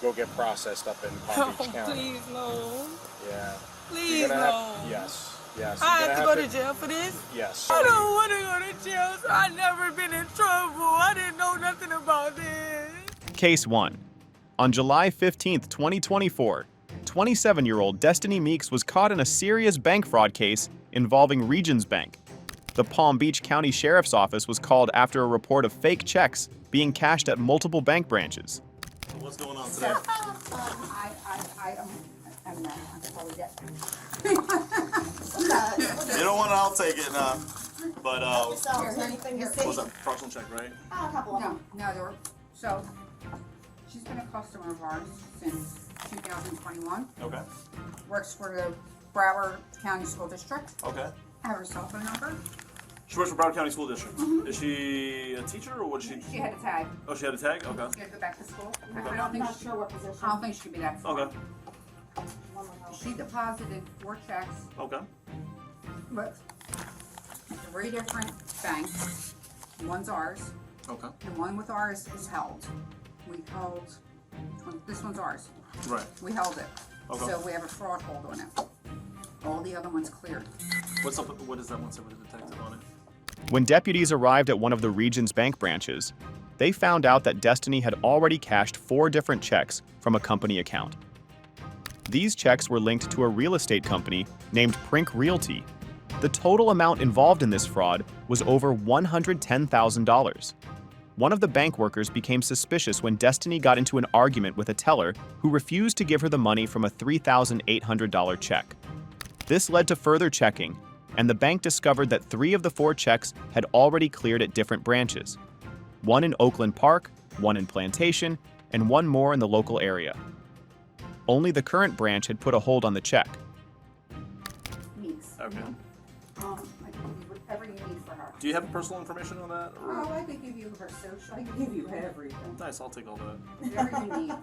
go get processed up in Palm Beach County. Please, no. Yeah. Please, no. Yes. I have to go to jail for this? Yes. I don't want to go to jail, so I've never been in trouble. I didn't know nothing about this. Case 1. On July 15, 2024, 27-year-old Destiny Meeks was caught in a serious bank fraud case involving Regions Bank. The Palm Beach County Sheriff's Office was called after a report of fake checks being cashed at multiple bank branches. What's going on today? I'm totally dead. You don't want it, I'll take it now. But, Is there anything to what say? was that? Fraudulent check, right? A couple of them. No, there were, so, she's been a customer of ours since 2021. Okay. Works for the Broward County School District. Okay. I have her cell phone number. She works for Broward County School District. Is she a teacher or what? She had a tag. Oh, she had a tag? Okay. She had to go back to school. Okay. I don't think she, what position. I don't think she could be that. Okay. She deposited 4 checks Okay. with 3 different banks. One's ours. Okay. The one with ours is held. We held, this one's ours. Right. We held it. Okay. So we have a fraud hold on it. All the other ones cleared. What's up? What is that one with the detective on it? When deputies arrived at one of the Regions Bank branches, they found out that Destiny had already cashed 4 different checks from a company account. These checks were linked to a real estate company named Prink Realty. The total amount involved in this fraud was over $110,000. One of the bank workers became suspicious when Destiny got into an argument with a teller who refused to give her the money from a $3,800 check. This led to further checking, and the bank discovered that 3 of the 4 checks had already cleared at different branches. One in Oakland Park, one in Plantation, and one more in the local area. Only the current branch had put a hold on the check. Meeks. Okay. I can give you whatever you need for her. Do you have personal information on that? Or? Oh, I could give you her social. I could give you everything. Nice, I'll take all that. Whatever you need.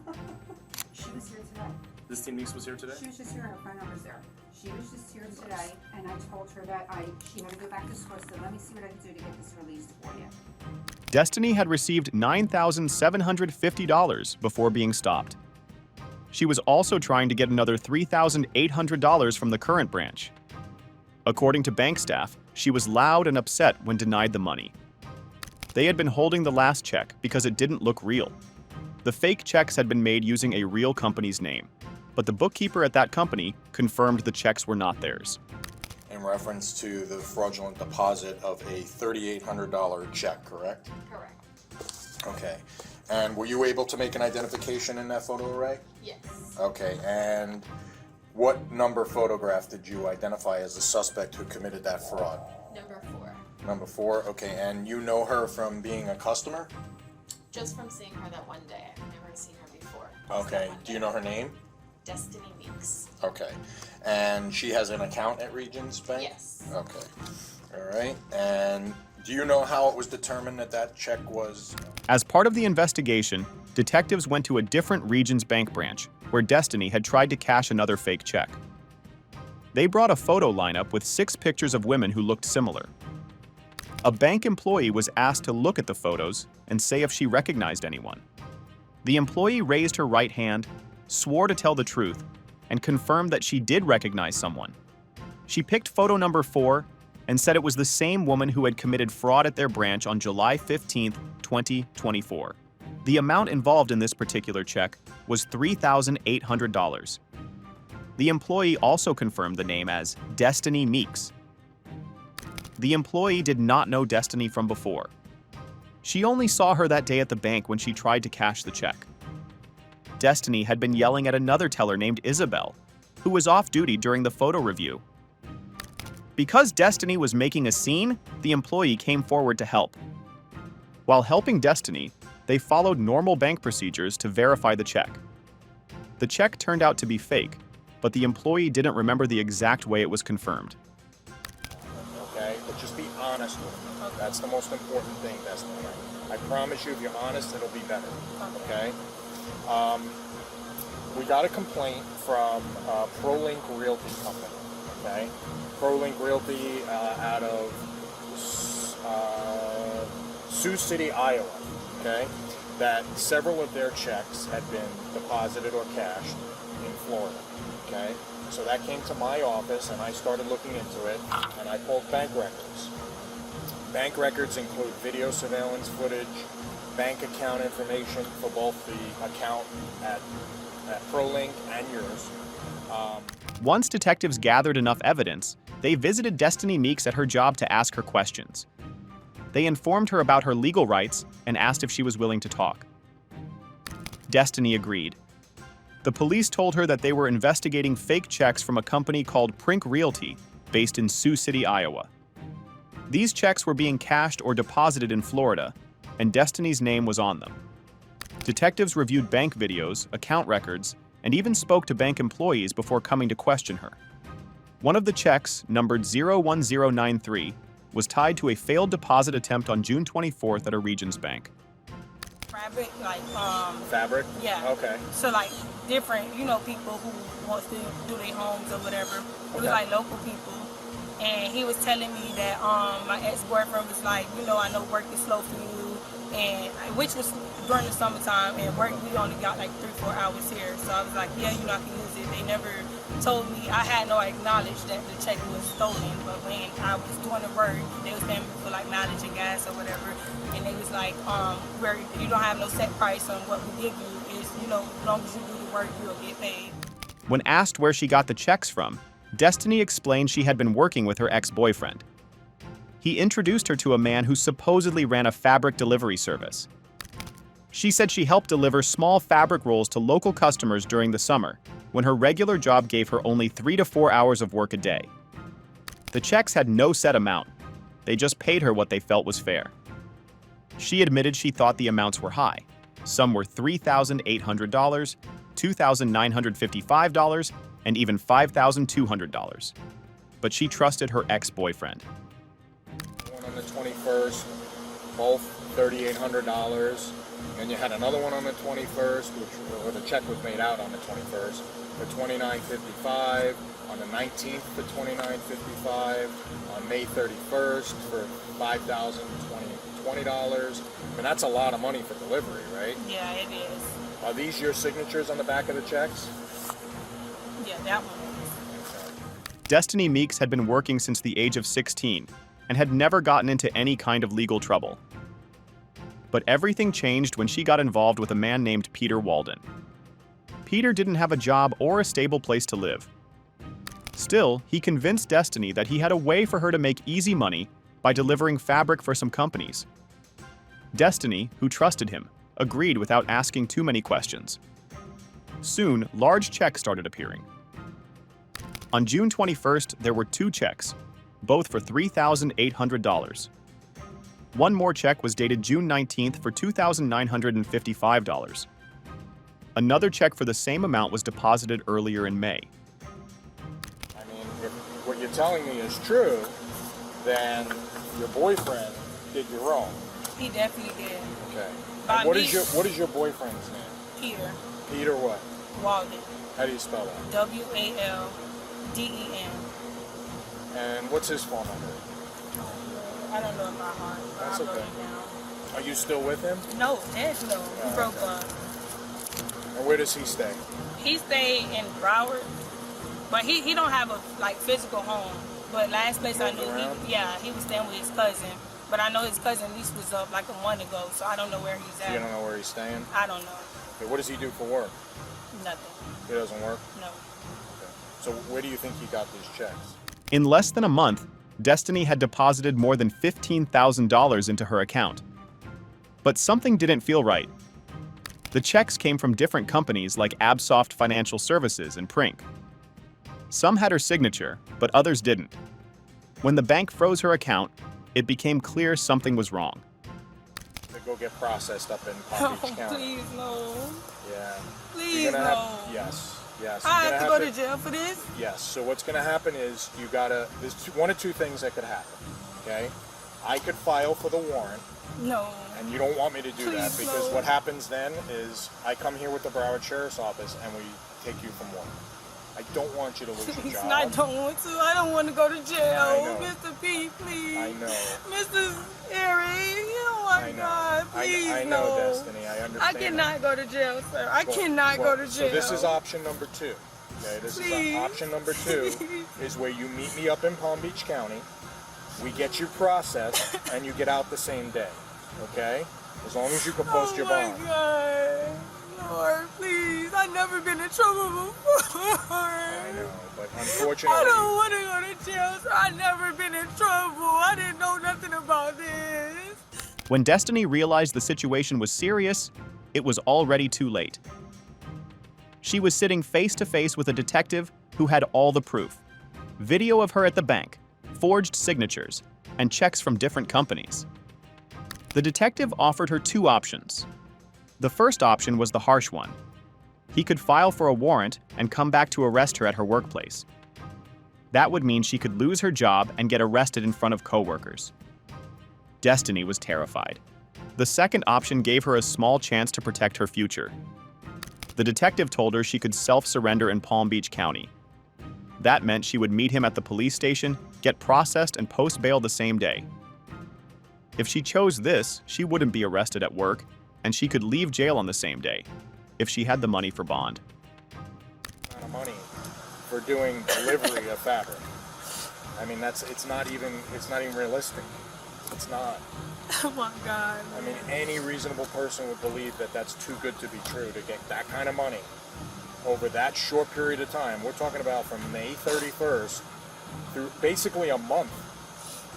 She was here today. This team Meeks was here today? She was just here. Her phone number's there. She was just here today, and I told her that she had to go back to school. So let me see what I can do to get this released for you. Destiny had received $9,750 before being stopped. She was also trying to get another $3,800 from the current branch. According to bank staff, she was loud and upset when denied the money. They had been holding the last check because it didn't look real. The fake checks had been made using a real company's name, but the bookkeeper at that company confirmed the checks were not theirs. In reference to the fraudulent deposit of a $3,800 check, correct? Correct. Okay. And were you able to make an identification in that photo array? Yes. Okay, and what number photograph did you identify as the suspect who committed that fraud? Number 4. Number 4, okay, and you know her from being a customer? Just from seeing her that one day. I've never seen her before. Okay, do you know her name? Destiny Meeks. Okay, and she has an account at Regions Bank? Yes. Okay, all right, and do you know how it was determined that that check was? As part of the investigation, detectives went to a different Regions Bank branch where Destiny had tried to cash another fake check. They brought a photo lineup with 6 pictures of women who looked similar. A bank employee was asked to look at the photos and say if she recognized anyone. The employee raised her right hand, swore to tell the truth, and confirmed that she did recognize someone. She picked photo number 4 and said it was the same woman who had committed fraud at their branch on July 15, 2024. The amount involved in this particular check was $3,800. The employee also confirmed the name as Destiny Meeks. The employee did not know Destiny from before. She only saw her that day at the bank when she tried to cash the check. Destiny had been yelling at another teller named Isabel, who was off duty during the photo review. Because Destiny was making a scene, the employee came forward to help. While helping Destiny, they followed normal bank procedures to verify the check. The check turned out to be fake, but the employee didn't remember the exact way it was confirmed. Okay, but just be honest with me. That's the most important thing, Destiny. I promise you, if you're honest, it'll be better. Okay? We got a complaint from ProLink Realty Company. Okay? ProLink Realty out of Sioux City, Iowa. Okay? that several of their checks had been deposited or cashed in Florida, okay? So that came to my office, and I started looking into it, and I pulled bank records. Bank records include video surveillance footage, bank account information for both the account at ProLink and yours. Once detectives gathered enough evidence, they visited Destiny Meeks at her job to ask her questions. They informed her about her legal rights and asked if she was willing to talk. Destiny agreed. The police told her that they were investigating fake checks from a company called Prink Realty, based in Sioux City, Iowa. These checks were being cashed or deposited in Florida, and Destiny's name was on them. Detectives reviewed bank videos, account records, and even spoke to bank employees before coming to question her. One of the checks, numbered 01093, was tied to a failed deposit attempt on June 24th at a Regions bank. Fabric, like, Fabric? yeah. Okay. So, like, different, people who wants to do their homes or whatever. It was, like, local people. And he was telling me that my ex-boyfriend was like, I know work is slow for you, and which was during the summertime, and work, we only got like 3-4 hours here. So I was like, yeah, I can use it. They never told me, I had no acknowledged that the check was stolen, but when I was doing the work, they was paying me for like mileage and gas or whatever, and they was like, where you don't have no set price on what we give you, is, as long as you do the work, you'll get paid. When asked where she got the checks from, Destiny explained she had been working with her ex-boyfriend. He introduced her to a man who supposedly ran a fabric delivery service. She said she helped deliver small fabric rolls to local customers during the summer, when her regular job gave her only 3 to 4 hours of work a day. The checks had no set amount. They just paid her what they felt was fair. She admitted she thought the amounts were high. Some were $3,800, $2,955, and even $5,200. But she trusted her ex-boyfriend. One on the 21st, both $3,800. And you had another one on the 21st, where the check was made out on the 21st, for $2,955. On the 19th for $2,955. On May 31st for $5,020. I mean, that's a lot of money for delivery, right? Yeah, it is. Are these your signatures on the back of the checks? Yeah, that one is. Destiny Meeks had been working since the age of 16 and had never gotten into any kind of legal trouble. But everything changed when she got involved with a man named Peter Walden. Peter didn't have a job or a stable place to live. Still, he convinced Destiny that he had a way for her to make easy money by delivering fabric for some companies. Destiny, who trusted him, agreed without asking too many questions. Soon, large checks started appearing. On June 21st, there were 2 checks, both for $3,800. One more check was dated June 19th for $2,955. Another check for the same amount was deposited earlier in May. I mean, if what you're telling me is true, then your boyfriend did you wrong. He definitely did. Okay. By And what me- is your boyfriend's name? Peter Peter what? Walden. How do you spell that? Walden. And what's his phone number? I don't know in my heart. But That's I wrote okay. it down. Are you still with him? No, heck no. We broke okay. up. And where does he stay? He stayed in Broward, but he don't have a physical home. But last place I knew, he was staying with his cousin. But I know his cousin lease was up like a month ago, so I don't know where he's at. You don't know where he's staying? I don't know. Okay, what does he do for work? Nothing. He doesn't work? No. Okay. So where do you think he got these checks? In less than a month, Destiny had deposited more than $15,000 into her account. But something didn't feel right. The checks came from different companies like Absoft Financial Services and Prink. Some had her signature, but others didn't. When the bank froze her account, it became clear something was wrong. They go get processed up in Palm Beach County. Please, no. Yeah. Please, You're gonna no. have, yes. I have to go to jail for this? Yes. So what's going to happen is there's one of two things that could happen. Okay. I could file for the warrant. No. And you don't want me to do that Please, because no. what happens then is I come here with the Broward Sheriff's Office and we take you from work. I don't want you to lose your Please, job. I don't want to. I don't want to go to jail. I know. Mr. P, please. I know. Mr. Harry, you don't my God, please, I know, no. Destiny. I understand. I cannot go to jail, sir. I cannot go to jail. So this is option number 2. Okay, this Please. is option number 2 is where you meet me up in Palm Beach County. We get you processed and you get out the same day. Okay? As long as you can post your bond. Oh my God. Lord, please. I've never been in trouble before. I know, but unfortunately, I don't want to go to jail, sir. I've never been in trouble. I didn't know nothing about this. When Destiny realized the situation was serious, it was already too late. She was sitting face to face with a detective who had all the proof. Video of her at the bank, forged signatures, and checks from different companies. The detective offered her 2 options. The first option was the harsh one. He could file for a warrant and come back to arrest her at her workplace. That would mean she could lose her job and get arrested in front of coworkers. Destiny was terrified. The second option gave her a small chance to protect her future. The detective told her she could self-surrender in Palm Beach County. That meant she would meet him at the police station, get processed, and post bail the same day. If she chose this, she wouldn't be arrested at work, and she could leave jail on the same day, if she had the money for bond. amount of money for doing delivery of fabric. I mean, it's not even realistic. It's not. Oh my God. I mean, any reasonable person would believe that that's too good to be true to get that kind of money over that short period of time. We're talking about from May 31st through basically a month.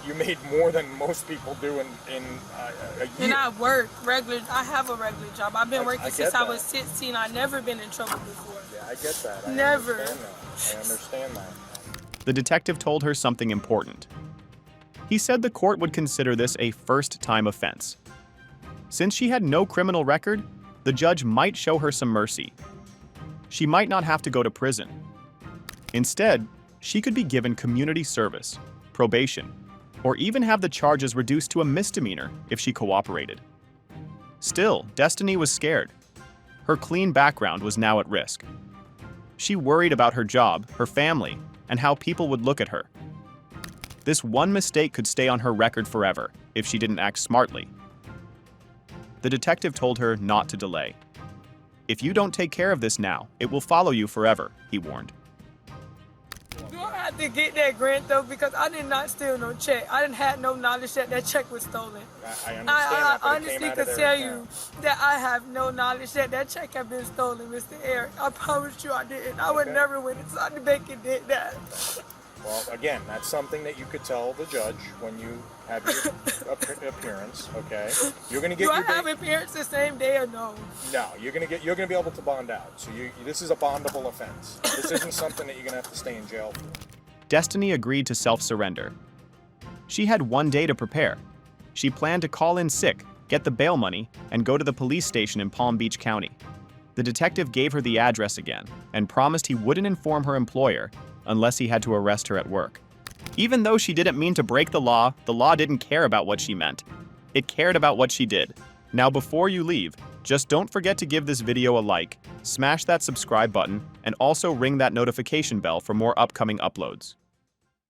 You made more than most people do in a year. And I work regular. I have a regular job. I've been working since I was that. 16. I've never been in trouble before. Yeah, I get that. I Never. understand that. The detective told her something important. He said the court would consider this a first-time offense. Since she had no criminal record, the judge might show her some mercy. She might not have to go to prison. Instead, she could be given community service, probation, or even have the charges reduced to a misdemeanor if she cooperated. Still, Destiny was scared. Her clean background was now at risk. She worried about her job, her family, and how people would look at her. This one mistake could stay on her record forever if she didn't act smartly. The detective told her not to delay. If you don't take care of this now, it will follow you forever, he warned. Do I have to get that grant though? Because I did not steal no check. I didn't have no knowledge that that check was stolen. I understand I that, but it honestly came out could of tell their you account. that I have no knowledge that that check had been stolen, Mr. Eric. I promise you I didn't. I would Okay. never went inside the bank and did that. Well, again, that's something that you could tell the judge when you have your appearance. Okay, you're gonna get Do I your have appearance the same day or no? No, you're gonna be able to bond out. So this is a bondable offense. This isn't something that you're gonna have to stay in jail for. Destiny agreed to self-surrender. She had one day to prepare. She planned to call in sick, get the bail money, and go to the police station in Palm Beach County. The detective gave her the address again and promised he wouldn't inform her employer unless he had to arrest her at work. Even though she didn't mean to break the law didn't care about what she meant. It cared about what she did. Now before you leave, just don't forget to give this video a like, smash that subscribe button, and also ring that notification bell for more upcoming uploads.